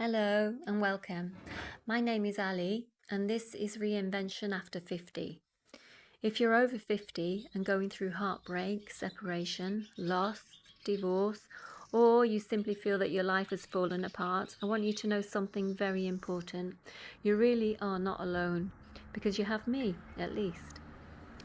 Hello and welcome. My name is Ali and this is Reinvention After 50. If you're over 50 and going through heartbreak, separation, loss, divorce, or you simply feel that your life has fallen apart, I want you to know something very important. You really are not alone because you have me, at least.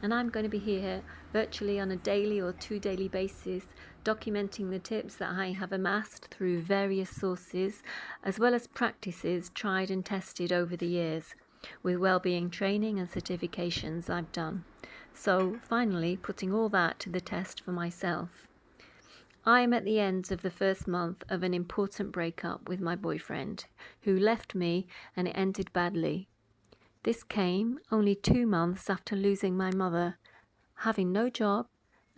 And I'm going to be here virtually on a daily or 2 daily basis, documenting the tips that I have amassed through various sources, as well as practices tried and tested over the years, with well-being training and certifications I've done. So finally, putting all that to the test for myself. I am at the end of the first month of an important breakup with my boyfriend, who left me and it ended badly. This came only 2 months after losing my mother, having no job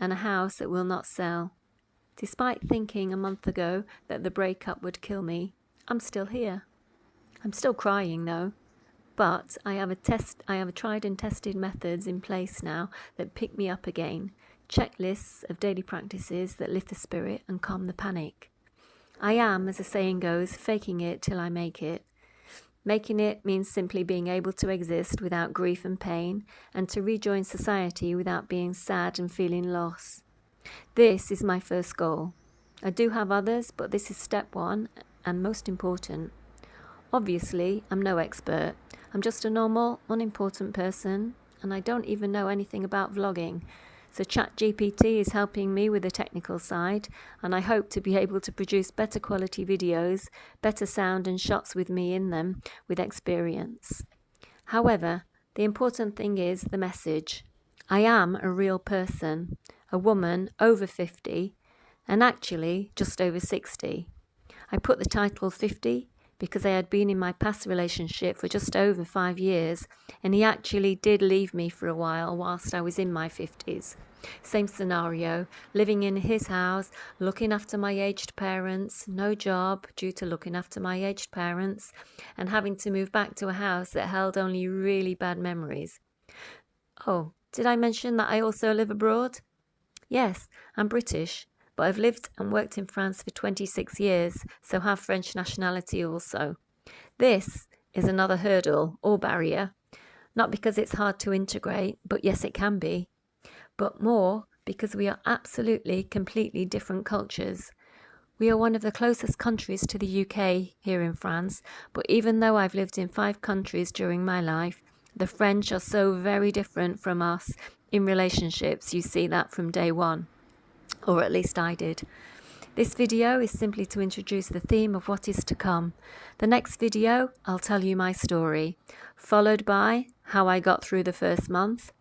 and a house that will not sell. Despite thinking a month ago that the breakup would kill me, I'm still here. I'm still crying though, but I have tried and tested methods in place now that pick me up again, checklists of daily practices that lift the spirit and calm the panic. I am, as the saying goes, faking it till I make it. Making it means simply being able to exist without grief and pain, and to rejoin society without being sad and feeling loss. This is my first goal. I do have others, but this is step one and most important. Obviously, I'm no expert. I'm just a normal, unimportant person, and I don't even know anything about vlogging. So ChatGPT is helping me with the technical side, and I hope to be able to produce better quality videos, better sound and shots with me in them with experience. However, the important thing is the message. I am a real person, a woman over 50, and actually just over 60. I put the title 50 because I had been in my past relationship for just over 5 years, and he actually did leave me for a while whilst I was in my 50s. Same scenario, living in his house, looking after my aged parents, no job due to looking after my aged parents, and having to move back to a house that held only really bad memories. Oh, did I mention that I also live abroad? Yes, I'm British, but I've lived and worked in France for 26 years, so have French nationality also. This is another hurdle or barrier, not because it's hard to integrate, but yes, it can be, but more because we are absolutely, completely different cultures. We are one of the closest countries to the UK here in France, but even though I've lived in 5 countries during my life, the French are so very different from us in relationships. You see that from day one, or at least I did. This video is simply to introduce the theme of what is to come. The next video, I'll tell you my story, followed by how I got through the first month.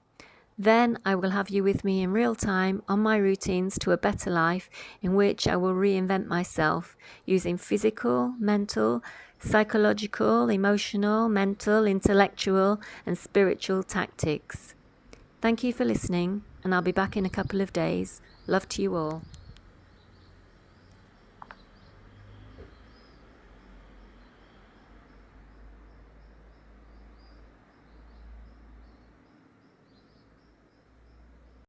Then I will have you with me in real time on my routines to a better life, in which I will reinvent myself using physical, mental, psychological, emotional, mental, intellectual and spiritual tactics. Thank you for listening, and I'll be back in a couple of days. Love to you all.